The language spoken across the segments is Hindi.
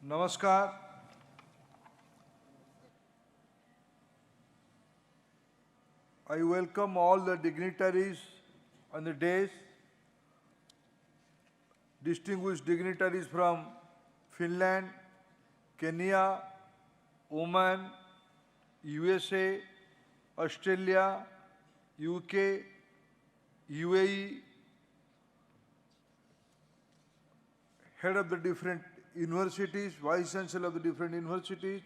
Namaskar. I welcome all the dignitaries on the dais, distinguished dignitaries from Finland, Kenya, Oman, USA, Australia, UK, UAE, head of the different universities, vice chancellor of the different universities,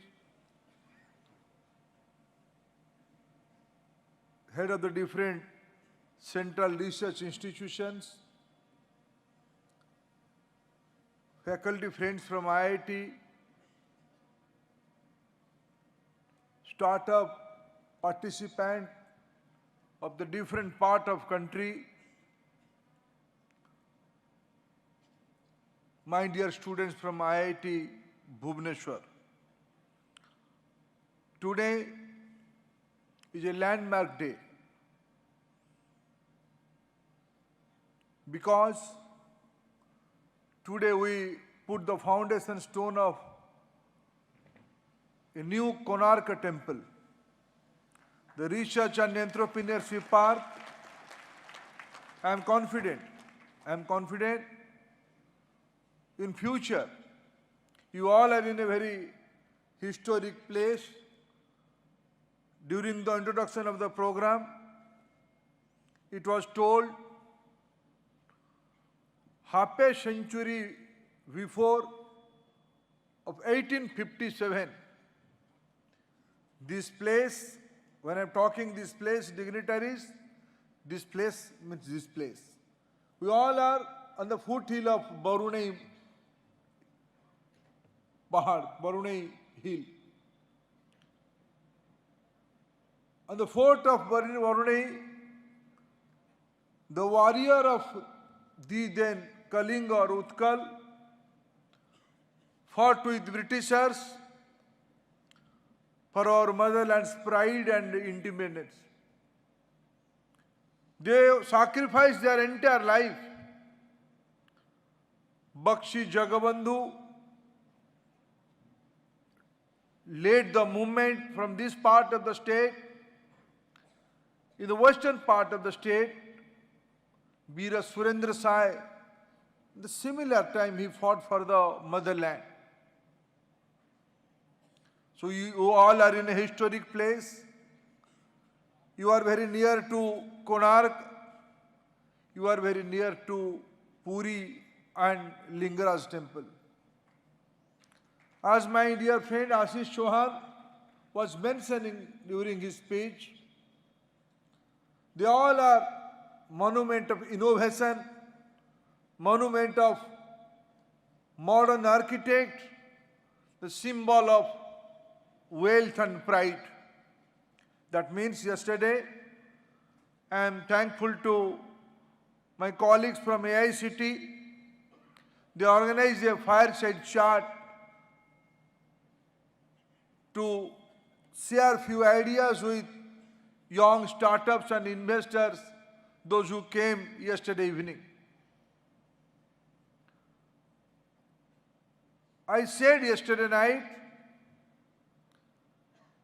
head of the different central research institutions, faculty friends from IIT, startup participant of the different part of country, my dear students from IIT Bhubaneswar. Today is a landmark day because today we put the foundation stone of a new Konark temple, the Research and Entrepreneurship Park. I am confident in future, you all are in a very historic place. During the introduction of the program, it was told half a century before of 1857, this place, when I'm talking this place, dignitaries, this place means this place. We all are on the foothill of Barunai Pahad, Barunai Hill. On the fort of Barunai, the warrior of the then Kalinga or Utkal fought with Britishers for our motherland's pride and independence. They sacrificed their entire life. Bakshi Jagabandhu led the movement from this part of the state. In the western part of the state, Veera Surendra Sai, the similar time he fought for the motherland. So you all are in a historic place. You are very near to Konark. You are very near to Puri and Lingaraj temple. As my dear friend Ashish Chauhan was mentioning during his speech, they all are monument of innovation, monument of modern architect, the symbol of wealth and pride. That means yesterday, I am thankful to my colleagues from AICT. They organized a fireside chat to share few ideas with young startups and investors, those who came yesterday evening. I said yesterday night,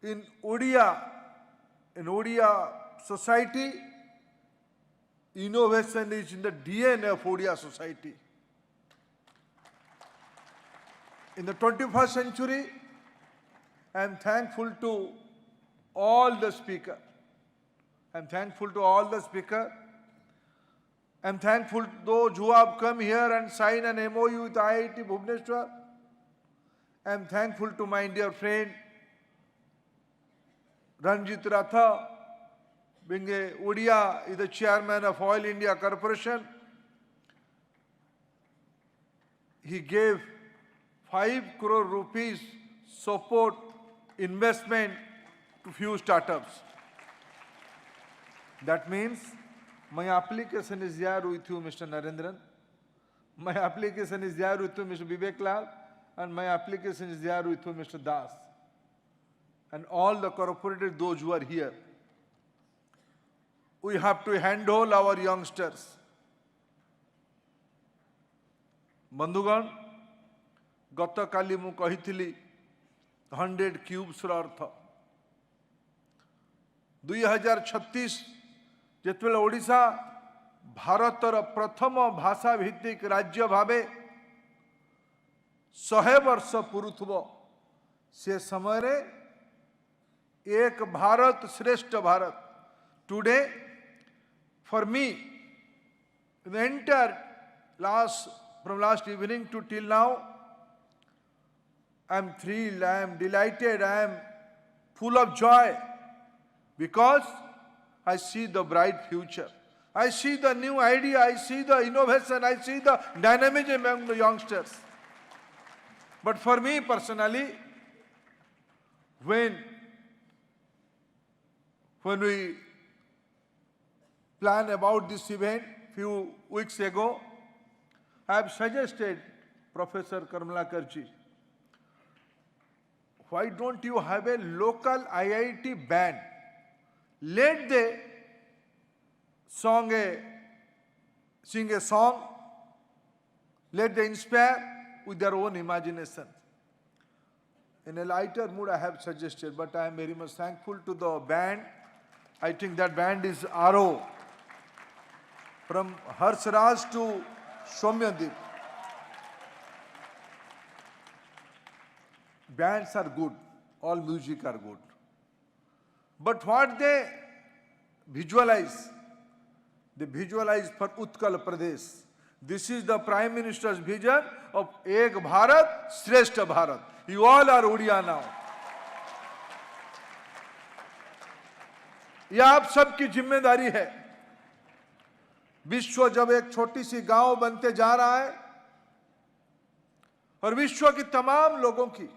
in Odia society, innovation is in the DNA of Odia society. In the 21st century, I am thankful to all the speakers. I am thankful to those who have come here and signed an MOU with IIT Bhubaneswar. I am thankful to my dear friend Ranjit Ratha, being a Odia, is the chairman of Oil India Corporation. He gave 5 crore rupees support investment to few startups. That means my application is there with you, Mr. Narendran. My application is there with you, Mr. Vivek Lal. And my application is there with you, Mr. Das. And all the corporates, those who are here. We have to handle our youngsters. Bandhugan, गत काली मु कहिथिली 100 क्यूब्स रो अर्थ 2036 जेतेबेले ओडिशा भारतर प्रथम भाषा भित्तिक राज्य भावे 100 वर्ष पुरुथबो से समय रे एक भारत श्रेष्ठ Bharat today for me the entire from last evening to till now I am thrilled, I am delighted, I am full of joy because I see the bright future. I see the new idea, I see the innovation, I see the dynamism among the youngsters. But for me personally, when we plan about this event few weeks ago, I have suggested Professor Karmalakar ji, why don't you have a local IIT band? Let they sing a song, let they inspire with their own imagination. In a lighter mood I have suggested, but I am very much thankful to the band. I think that band is RO. From Harsraj to Soumyadeep. Bands are good, all music are good. But what they visualize for Utkal Pradesh. This is the Prime Minister's vision of Ek Bharat, Shrestha Bharat. You all are Odia now. यह आप सबकी जिम्मेदारी है। विश्व जब एक छोटी सी गांव बनते जा रहा है और विश्व की तमाम लोगों की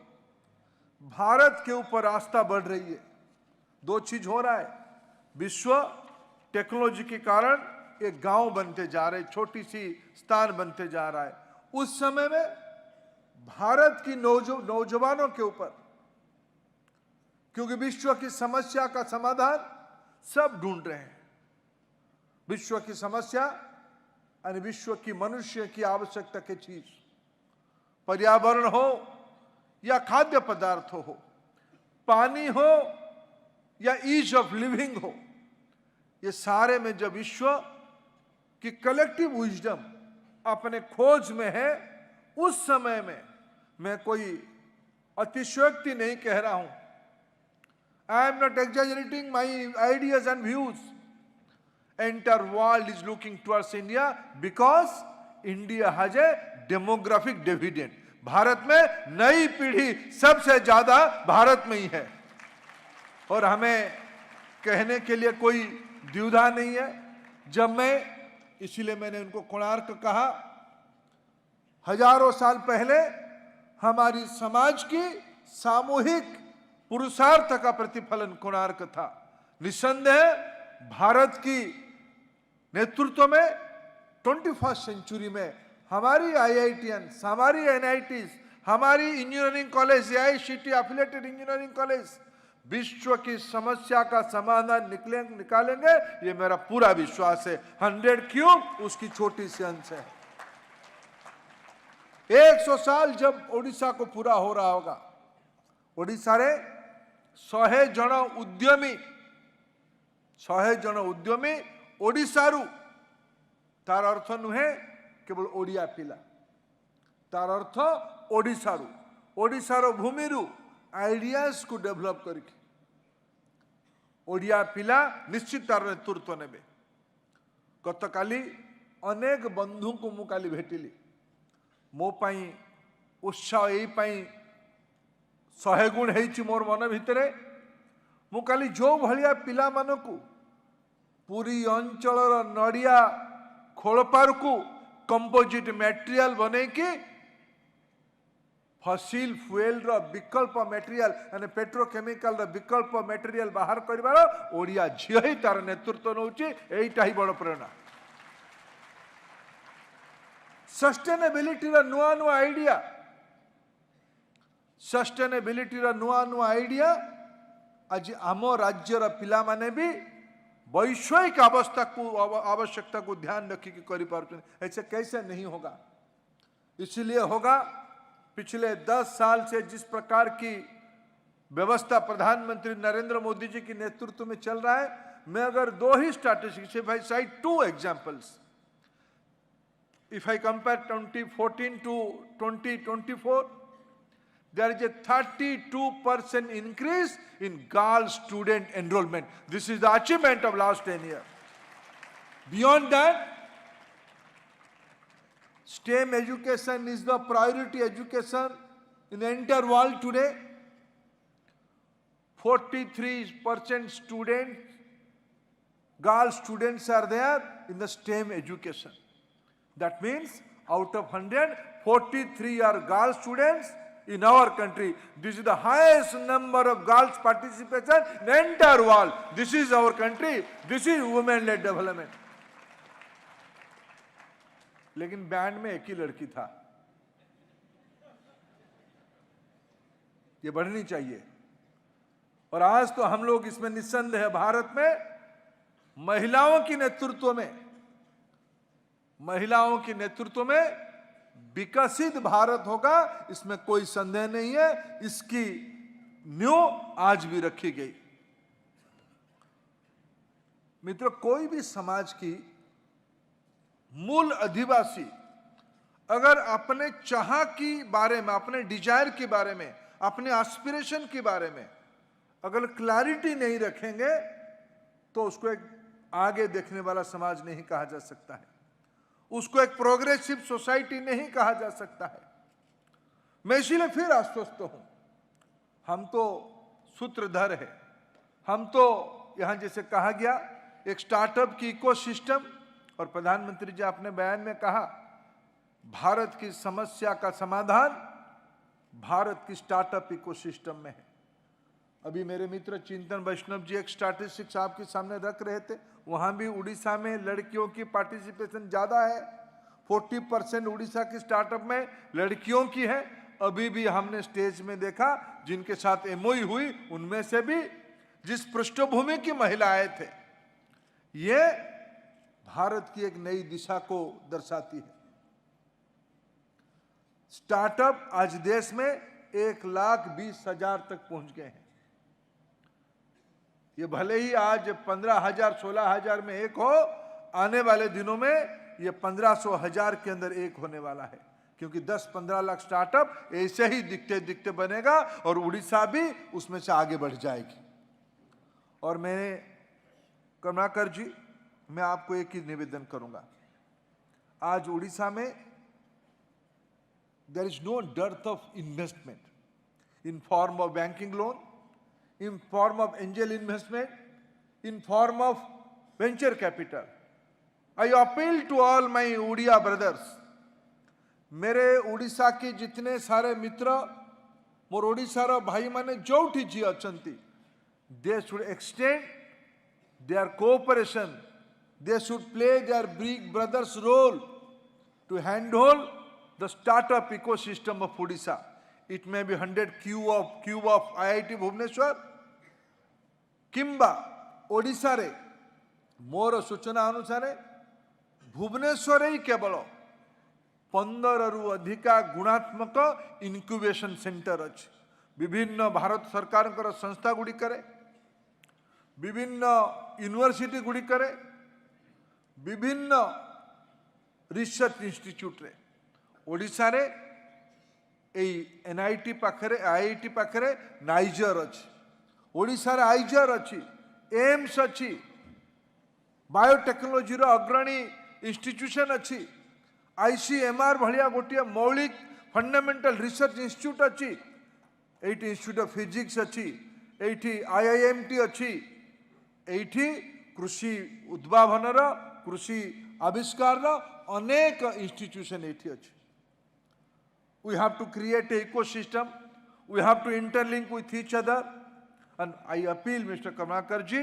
भारत के ऊपर आस्था बढ़ रही है, दो चीज हो रहा है। विश्व टेक्नोलॉजी के कारण एक गांव बनते जा रहे, छोटी सी स्थान बनते जा रहा है। उस समय में भारत की नौजवानों के ऊपर, क्योंकि विश्व की समस्या का समाधान सब ढूंढ रहे हैं। विश्व की समस्या यानी विश्व की मनुष्य की आवश्यकता की चीज, पर्यावरण हो या खाद्य पदार्थ हो, पानी हो या ईज ऑफ लिविंग हो, ये सारे में जब विश्व की कलेक्टिव विजडम अपने खोज में है, उस समय में मैं कोई अतिशयोक्ति नहीं कह रहा हूं। I am not exaggerating my ideas and views. Entire world is looking towards India because India has a demographic dividend. Bharat में नई पीढ़ी सबसे ज्यादा भारत में ही है और हमें कहने के लिए कोई द्विधा नहीं है। जब मैं, इसीलिए मैंने उनको कोणार्क कहा, हजारों साल पहले हमारी समाज की सामूहिक पुरुषार्थ का प्रतिफलन कोणार्क था। निसंदेह भारत की नेतृत्व में 21st सेंचुरी में हमारी आईआईटीएन, हमारी एनआईटीज, हमारी engineering college, AICT affiliated engineering college विश्व की समस्या का समाधान निकालेंगे, ये मेरा पूरा विश्वास है। 100 क्यूब उसकी छोटी सी अंश है। 100 साल जब ओडिशा को पूरा हो रहा होगा, ओडिशा रे 100 जन उद्यमी ओडिशारू, तार अर्थ नुहे केवल ओडिया पिला, तार अर्थ ओडिशारू, ओडिशार भूमिरू आइडियाज को डेभलप करके ओडिया पिला निश्चित तार नेतृत्व नेबे। गत काली अनेक बंधु को मु काली भेटिली, मो पाई उत्साह एई पाई 100 गुण है मोर मन भितरे। मु काली जो भलिया पिला मानकु पूरी अंचलर नड़िया खोलपार को कंपोजिट मटेरियल बने कि फसिल फ्यूएल रो विकल्प मटेरियल यानी पेट्रोकेमिकल रो विकल्प मटेरियल बाहर करिवार ओडिया झियो ही तार नेतृत्व नउची। एईटा ही बड़ प्रेरणा। सस्टेनेबिलिटी रो नुआ नुआ आइडिया, सस्टेनेबिलिटी रो नुआ नुआ आइडिया आज आम राज्यर पिला माने भी वैश्विक आवश्यकता को ध्यान रखी करी पार। ऐसे कैसे नहीं होगा? इसलिए होगा पिछले 10 साल से जिस प्रकार की व्यवस्था प्रधानमंत्री नरेंद्र मोदी जी के नेतृत्व में चल रहा है, मैं अगर 2 ही statistics, if I cite 2 examples, if I compare 2014 to 2024, there is a 32% increase in girls student enrollment. This is the achievement of last 10 years. Beyond that, STEM education is the priority education in the entire world today. 43% students, girl students are there in the STEM education. That means out of 100, 43 are girl students in our country. This is the highest number of girls participation in the entire world. This is our country. This is women-led development. लेकिन बैंड में एक ही लड़की था। ये बढ़नी चाहिए। और आज तो हम लोग इसमें निस्संदेह भारत में महिलाओं की नेतृत्व में विकसित भारत होगा, इसमें कोई संदेह नहीं है। इसकी नींव आज भी रखी गई। मित्रों, कोई भी समाज की मूल अधिवासी अगर अपने चाह की बारे में, अपने डिजायर के बारे में, अपने एस्पिरेशन के बारे में अगर क्लैरिटी नहीं रखेंगे तो उसको एक आगे देखने वाला समाज नहीं कहा जा सकता है, उसको एक प्रोग्रेसिव सोसाइटी नहीं कहा जा सकता है। मैं इसीलिए फिर आश्वस्त हूं, हम तो सूत्रधर है, हम तो यहां जैसे कहा गया एक स्टार्टअप की इकोसिस्टम, और प्रधानमंत्री जी आपने बयान में कहा भारत की समस्या का समाधान भारत की स्टार्टअप इकोसिस्टम में है। अभी मेरे मित्र चिंतन वैष्णव जी एक स्टैटिस्टिक्स आपके सामने रख रहे थे, वहां भी उड़ीसा में लड़कियों की पार्टिसिपेशन ज्यादा है। 40% उड़ीसा की स्टार्टअप में लड़कियों की है। अभी भी हमने स्टेज में देखा जिनके साथ एमओयू हुई, उनमें से भी जिस पृष्ठभूमि की महिलाएं थे, ये भारत की एक नई दिशा को दर्शाती है। स्टार्टअप आज देश में 1,20,000 तक पहुंच गए हैं। ये भले ही आज 15,000 16,000 में एक हो, आने वाले दिनों में ये 1500,000 के अंदर एक होने वाला है, क्योंकि 10-15 लाख स्टार्टअप ऐसे ही दिखते दिखते बनेगा और उड़ीसा भी उसमें से आगे बढ़ जाएगी। और मैं करुणाकर जी, मैं आपको एक ही निवेदन करूंगा, आज उड़ीसा में there is no dearth of investment in form of banking loan, in form of angel investment, in form of venture capital. I appeal to all my Udiya brothers. मेरे उड़ीसा के जितने सारे मित्र, मोर ओडिशार भाई माने जोठी जी अछंती, they should extend their cooperation. They should play their big brothers role to handle the startup ecosystem of Odisha. It may be 100 cube of IIT Bhubaneswar, किंबा ओडिशा रे मोर सूचना अनुसार भुवनेश्वर ही केवल 15 रु अधिका गुणात्मक इनक्यूबेशन सेंटर अच्छे। विभिन्न भारत सरकार संस्था गुड़ी करे, विभिन्न यूनिवर्सिटी गुड़ी करे, विभिन्न रिसर्च इंस्टीट्यूट रे ओडिशा रे एनआईटी पाखरे आईआईटी पाखरे नाइजर अच्छी, ओडिशा रे आइजर अच्छी, एम्स अच्छी, बायोटेक्नोलोजी रो अग्रणी इंस्टीट्यूशन अच्छी, आईसीएमआर भलिया गोटे मौलिक फंडामेंटल रिसर्च इंस्टीट्यूट अच्छी, एटी इंस्टीट्यूट ऑफ फिजिक्स अच्छी, एटी आईआईएमटी अच्छी, एटी कृषि उद्भावन रो, कृषि आविष्कार रो अनेक इंस्टीट्यूशन एटी अच्छी। We have to create an ecosystem. We have to interlink with each other. And I appeal, Mr. Karnakar ji,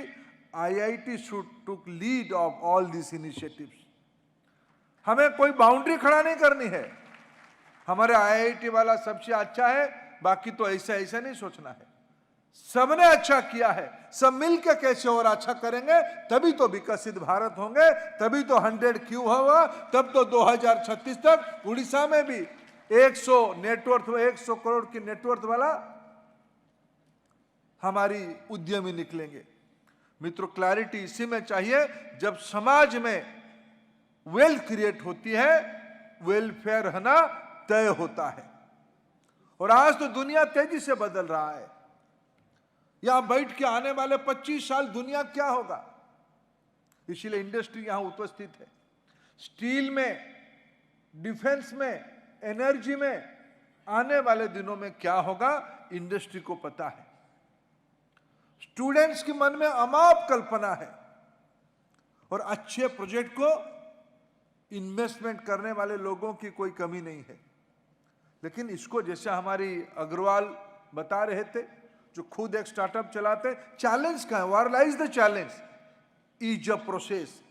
IIT should take lead of all these initiatives. हमें कोई बाउंड्री खड़ा नहीं करनी है। हमारे IIT वाला सबसे अच्छा है, बाकी तो ऐसा ऐसा नहीं सोचना है। सबने अच्छा किया है, सब मिलकर कैसे और अच्छा करेंगे, तभी तो विकसित भारत होंगे, तभी तो 100 क्यों होगा, तब तो 2036 तक उड़ीसा में भी 100 नेटवर्थ, 100 करोड़ की नेटवर्थ वाला हमारी उद्यमी निकलेंगे। मित्रों, क्लैरिटी इसी में चाहिए, जब समाज में वेल्थ क्रिएट होती है, वेलफेयर रहना तय होता है। और आज तो दुनिया तेजी से बदल रहा है। यहां बैठ के आने वाले 25 साल दुनिया क्या होगा, इसीलिए इंडस्ट्री यहां उपस्थित है। स्टील में, डिफेंस में, एनर्जी में आने वाले दिनों में क्या होगा, इंडस्ट्री को पता है। स्टूडेंट्स के मन में अमाप कल्पना है और अच्छे प्रोजेक्ट को इन्वेस्टमेंट करने वाले लोगों की कोई कमी नहीं है। लेकिन इसको, जैसे हमारी अग्रवाल बता रहे थे, जो खुद एक स्टार्टअप चलाते, चैलेंज का है, where lies the challenge? Ease of process,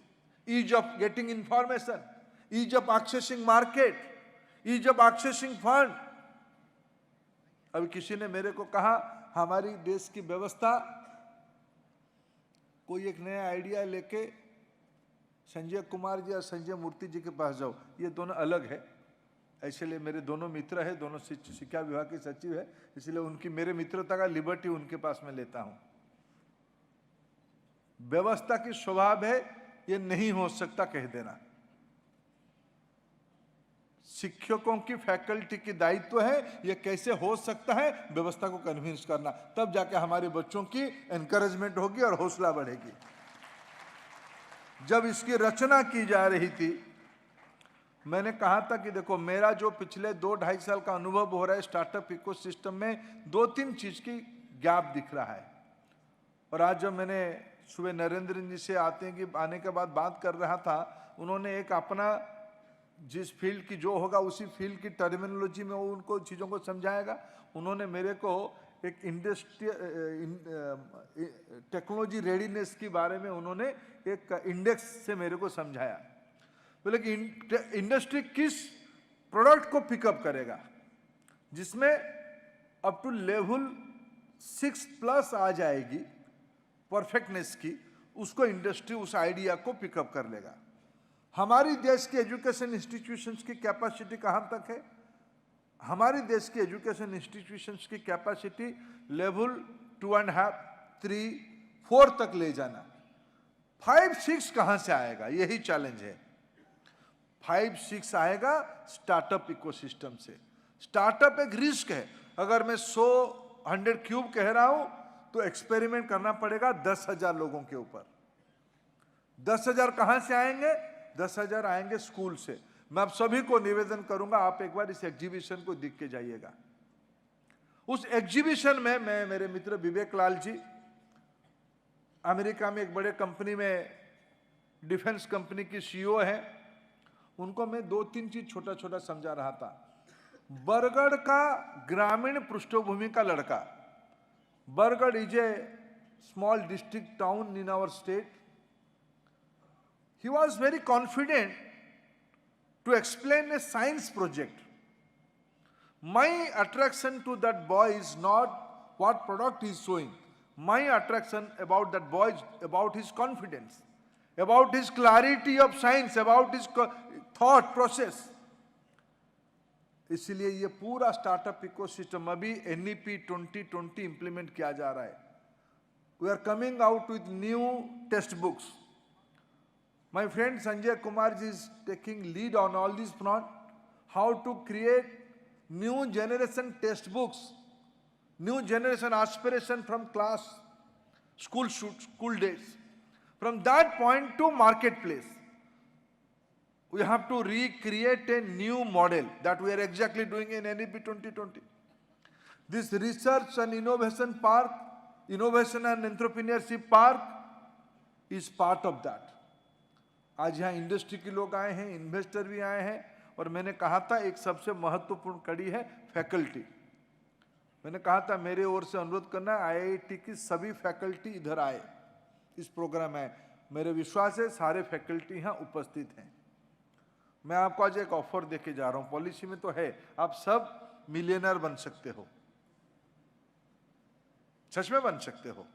ease of getting information, ease of accessing market, ease of accessing fund. अभी किसी ने मेरे को कहा, हमारी देश की व्यवस्था, कोई एक नया आइडिया लेके संजय कुमार जी और संजय मूर्ति जी के पास जाओ, ये दोनों अलग है। इसलिए मेरे दोनों मित्र है, दोनों शिक्षा विभाग के सचिव है, इसलिए उनकी, मेरे मित्रता का लिबर्टी उनके पास में लेता हूं। व्यवस्था की स्वभाव है, ये नहीं हो सकता कह देना। शिक्षकों की, फैकल्टी की दायित्व है, ये कैसे हो सकता है, व्यवस्था को कन्विंस करना, तब जाके हमारे बच्चों की एनकरेजमेंट होगी और हौसला बढ़ेगी। जब इसकी रचना की जा रही थी, मैंने कहा था कि देखो, मेरा जो पिछले 2-2.5 साल का अनुभव हो रहा है स्टार्टअप इकोसिस्टम में, 2-3 चीज की गैप दिख रहा है। और आज जब मैंने सुबह नरेंद्र जी से आने के बाद बात कर रहा था, उन्होंने एक अपना, जिस फील्ड की जो होगा उसी फील्ड की टर्मिनोलॉजी में वो उनको चीज़ों को समझाएगा। उन्होंने मेरे को एक इंडस्ट्री, टेक्नोलॉजी रेडीनेस के बारे में उन्होंने एक इंडेक्स से मेरे को समझाया। बोले कि इंडस्ट्री किस प्रोडक्ट को पिकअप करेगा जिसमें अप टू लेवल 6+ आ जाएगी परफेक्टनेस की, उसको इंडस्ट्री उस आइडिया को पिकअप कर लेगा। हमारी देश के एजुकेशन इंस्टीट्यूशंस की कैपेसिटी कहां तक है? हमारी देश के एजुकेशन इंस्टीट्यूशंस की कैपेसिटी लेवल 2.5, 3, 4 तक ले जाना। 5, 6 कहां से आएगा? यही चैलेंज है। 5, 6 आएगा स्टार्टअप इकोसिस्टम से। स्टार्टअप एक रिस्क है। अगर मैं 100 क्यूब कह रहा हूं तो एक्सपेरिमेंट करना पड़ेगा 10,000 लोगों के ऊपर। 10,000 कहां से आएंगे? 10,000 आएंगे स्कूल से। मैं आप सभी को निवेदन करूंगा, आप एक बार इस एग्जीबिशन को देख के जाइएगा। उस एग्जीबिशन में मैं, मेरे मित्र विवेक लाल जी, अमेरिका में एक बड़े कंपनी में, डिफेंस कंपनी की सीईओ है, उनको मैं 2-3 चीज छोटा छोटा समझा रहा था। बरगढ़ का ग्रामीण पृष्ठभूमि का लड़का, Bargarh is a small district town in our state, he was very confident to explain a science project. My attraction to that boy is not what product he is showing. My attraction about that boy is about his confidence, about his clarity of science, about his thought process. इसलिए ये पूरा स्टार्टअप इकोसिस्टम अभी NEP 2020 इंप्लीमेंट किया जा रहा है। We are coming out with new textbooks. My friend Sanjay Kumar ji is taking lead on all these front, how to create new generation textbooks, new generation aspiration from class, school days. From that point to marketplace, we have to recreate a new model that we are exactly doing in NEP 2020. This research and innovation park, innovation and entrepreneurship park is part of that. आज यहाँ इंडस्ट्री के लोग आए हैं, इन्वेस्टर भी आए हैं, और मैंने कहा था एक सबसे महत्वपूर्ण कड़ी है फैकल्टी। मैंने कहा था मेरे ओर से अनुरोध करना है IIT की सभी फैकल्टी इधर आए, इस प्रोग्राम में। मेरे विश्वास है सारे फैकल्टी यहाँ उपस्थित हैं। मैं आपको आज एक ऑफर देके जा रहा हूँ, पॉलिसी में तो है, आप सब मिलियनर बन सकते हो, सच में बन सकते हो।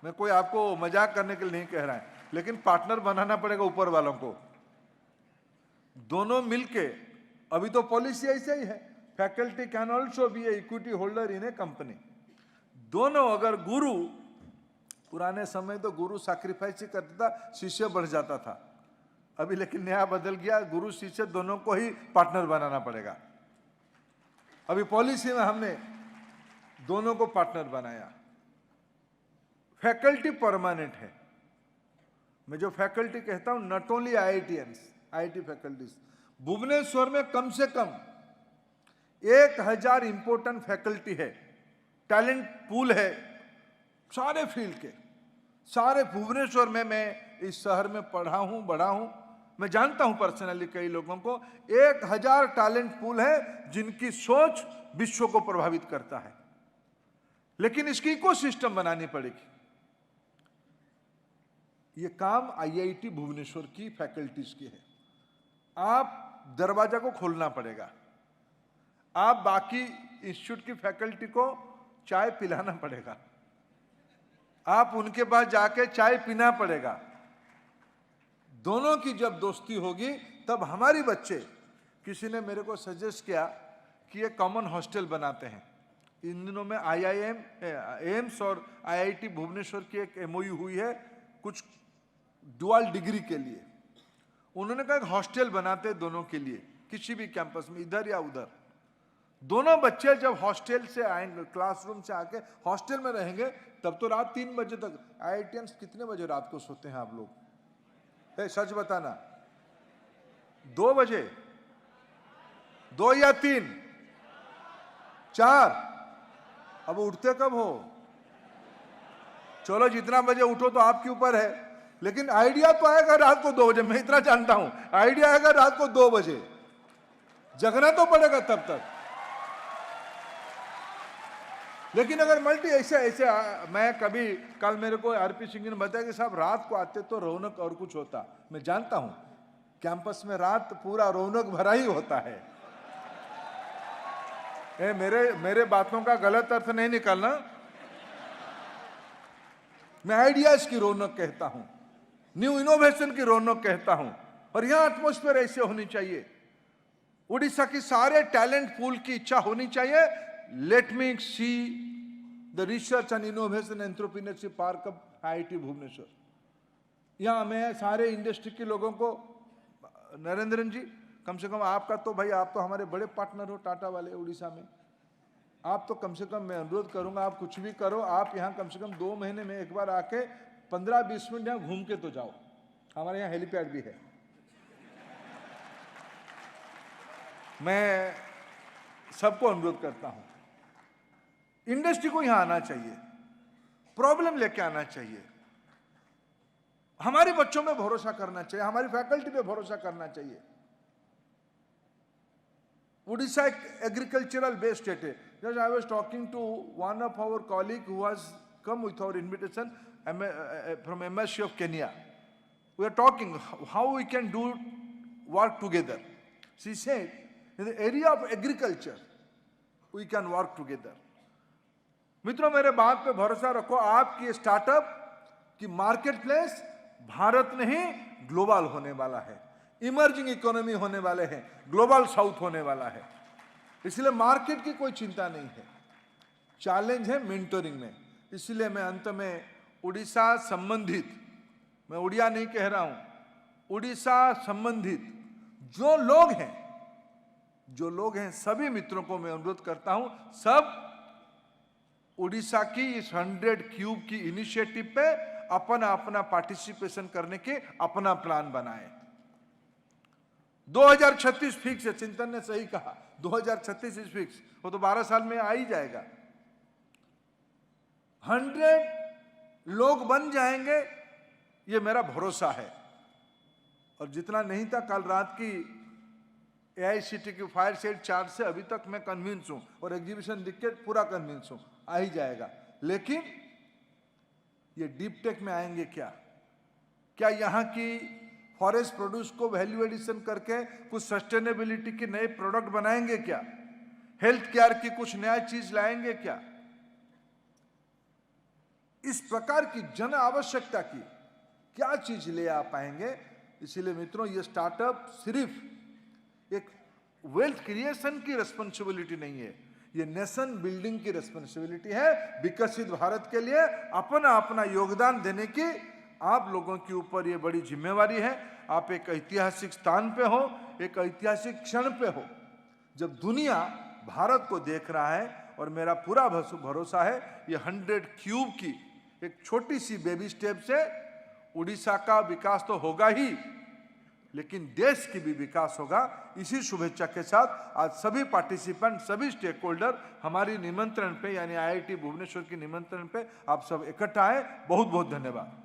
मैं कोई आपको मजाक करने के लिए नहीं कह रहा है, लेकिन पार्टनर बनाना पड़ेगा ऊपर वालों को, दोनों मिलके। अभी तो पॉलिसी ऐसे ही है, faculty can also be a equity holder in A company. दोनों, अगर गुरु, पुराने समय तो गुरु सैक्रिफाइस ही करता था, शिष्य बढ़ जाता था। अभी लेकिन नया बदल गया, गुरु शिष्य दोनों को ही पार्टनर बनाना पड़ेगा। अभी पॉलिसी में हमने दोनों को पार्टनर बनाया। फैकल्टी परमानेंट है। मैं जो फैकल्टी कहता हूं, not only IITians, IIT faculties, Bhubaneswar में कम से कम 1000 इंपोर्टेंट फैकल्टी है, टैलेंट पूल है सारे फील्ड के, सारे भुवनेश्वर में। मैं इस शहर में पढ़ा हूं, बढ़ा हूं, मैं जानता हूं पर्सनली कई लोगों को। 1000 टैलेंट पूल है जिनकी सोच विश्व को प्रभावित करता है, लेकिन इसकी इकोसिस्टम बनानी पड़ेगी। ये काम आईआईटी भुवनेश्वर की फैकल्टीज की है। आप दरवाजा को खोलना पड़ेगा, आप बाकी इंस्टीट्यूट की फैकल्टी को चाय पिलाना पड़ेगा, आप उनके पास जाके चाय पीना पड़ेगा। दोनों की जब दोस्ती होगी तब हमारी बच्चे, किसी ने मेरे को सजेस्ट किया कि ये कॉमन हॉस्टल बनाते हैं। इन दिनों में एम्स और आईआईटी भुवनेश्वर की एक एमओयू हुई है कुछ डुअल डिग्री के लिए। उन्होंने कहा एक हॉस्टल बनाते दोनों के लिए, किसी भी कैंपस में, इधर या उधर। दोनों बच्चे जब हॉस्टल से आएंगे, क्लासरूम से आके हॉस्टल में रहेंगे, तब तो रात 3 बजे तक। आईआईटीएंस कितने बजे रात को सोते हैं आप लोग? सच बताना, 2 बजे, 2 या 3, 4? अब उठते कब हो? चलो जितना बजे उठो तो आपके ऊपर है, लेकिन आइडिया तो आएगा रात को 2 बजे। मैं इतना जानता हूं, आइडिया आएगा रात को 2 बजे, जगना तो पड़ेगा तब तक। लेकिन अगर मल्टी ऐसे मैं कभी, कल मेरे को आरपी सिंह ने बताया कि साहब रात को आते तो रौनक और कुछ होता। मैं जानता हूं कैंपस में रात पूरा रौनक भरा ही होता है। मेरे बातों का गलत अर्थ नहीं निकालना। मैं आइडियाज की रौनक कहता हूं, न्यू इनोवेशन की रौनक कहता हूं, और यहां एटमॉस्फेयर ऐसे होनी चाहिए। उड़ीसा की सारे टैलेंट पूल की इच्छा होनी चाहिए, let me see the research and innovation entrepreneurship park of IIT Bhubaneswar. यहां मैं सारे इंडस्ट्री के लोगों को, नरेंद्रन जी, कम से कम आपका तो भाई, आप तो हमारे बड़े पार्टनर हो टाटा वाले उड़ीसा में, आप तो कम से कम, मैं अनुरोध करूंगा, आप कुछ भी करो, आप यहाँ कम से कम 2 महीने में एक बार आके 15-20 मिनट यहाँ घूम के तो जाओ। हमारे यहाँ हेलीपैड भी है। मैं सबको अनुरोध करता हूं, इंडस्ट्री को यहां आना चाहिए, प्रॉब्लम लेके आना चाहिए, हमारे बच्चों में भरोसा करना चाहिए, हमारी फैकल्टी पे भरोसा करना चाहिए। उड़ीसा एक एग्रीकल्चरल बेस्ड स्टेट है। Just I was talking to one of our colleague who has come with our invitation from MSC of Kenya. We are talking how we can do work together. She said in the area of agriculture we can work together। मित्रों, मेरे बात पे भरोसा रखो, आपकी स्टार्टअप की मार्केट प्लेस भारत नहीं ग्लोबल होने वाला है, इमर्जिंग इकोनॉमी होने वाले हैं, ग्लोबल साउथ होने वाला है। इसलिए मार्केट की कोई चिंता नहीं है, चैलेंज है मेंटरिंग में। इसलिए मैं अंत में उड़ीसा संबंधित, मैं उड़िया नहीं कह रहा हूं, उड़ीसा संबंधित जो लोग हैं सभी मित्रों को मैं अनुरोध करता हूं, सब उड़ीसा की इस 100 क्यूब की इनिशिएटिव पे अपना पार्टिसिपेशन करने के अपना प्लान बनाएं। 2036 फिक्स है, चिंतन ने सही कहा, 2036 इज फिक्स, वो तो 12 साल में आ ही जाएगा। 100 लोग बन जाएंगे, ये मेरा भरोसा है। और जितना नहीं था, कल रात की एआईसीटी की फायर सेट चार्ज से अभी तक मैं कन्विंस हूं, और एग्जीबिशन दिख के पूरा कन्विंस हूं, आ ही जाएगा। लेकिन ये डीप टेक में आएंगे क्या यहां की फॉरेस्ट प्रोड्यूस को वैल्यू एडिशन करके कुछ सस्टेनेबिलिटी के नए प्रोडक्ट बनाएंगे क्या? हेल्थ केयर की कुछ नया चीज लाएंगे क्या? इस प्रकार की जन आवश्यकता की क्या चीज ले आ पाएंगे? इसीलिए मित्रों, ये स्टार्टअप सिर्फ एक वेल्थ क्रिएशन की रेस्पॉन्सिबिलिटी नहीं है, ये नेशन बिल्डिंग की रेस्पॉन्सिबिलिटी है। विकसित भारत के लिए अपना अपना योगदान देने की आप लोगों के ऊपर ये बड़ी जिम्मेवारी है। आप एक ऐतिहासिक स्थान पे हो, एक ऐतिहासिक क्षण पे हो, जब दुनिया भारत को देख रहा है। और मेरा पूरा भरोसा है ये 100 क्यूब की एक छोटी सी बेबी स्टेप से उड़ीसा का विकास तो होगा ही, लेकिन देश की भी विकास होगा। इसी शुभेच्छा के साथ आज सभी पार्टिसिपेंट, सभी स्टेक होल्डर हमारी निमंत्रण पे, यानी IIT भुवनेश्वर की निमंत्रण पे आप सब इकट्ठा आए। बहुत बहुत धन्यवाद।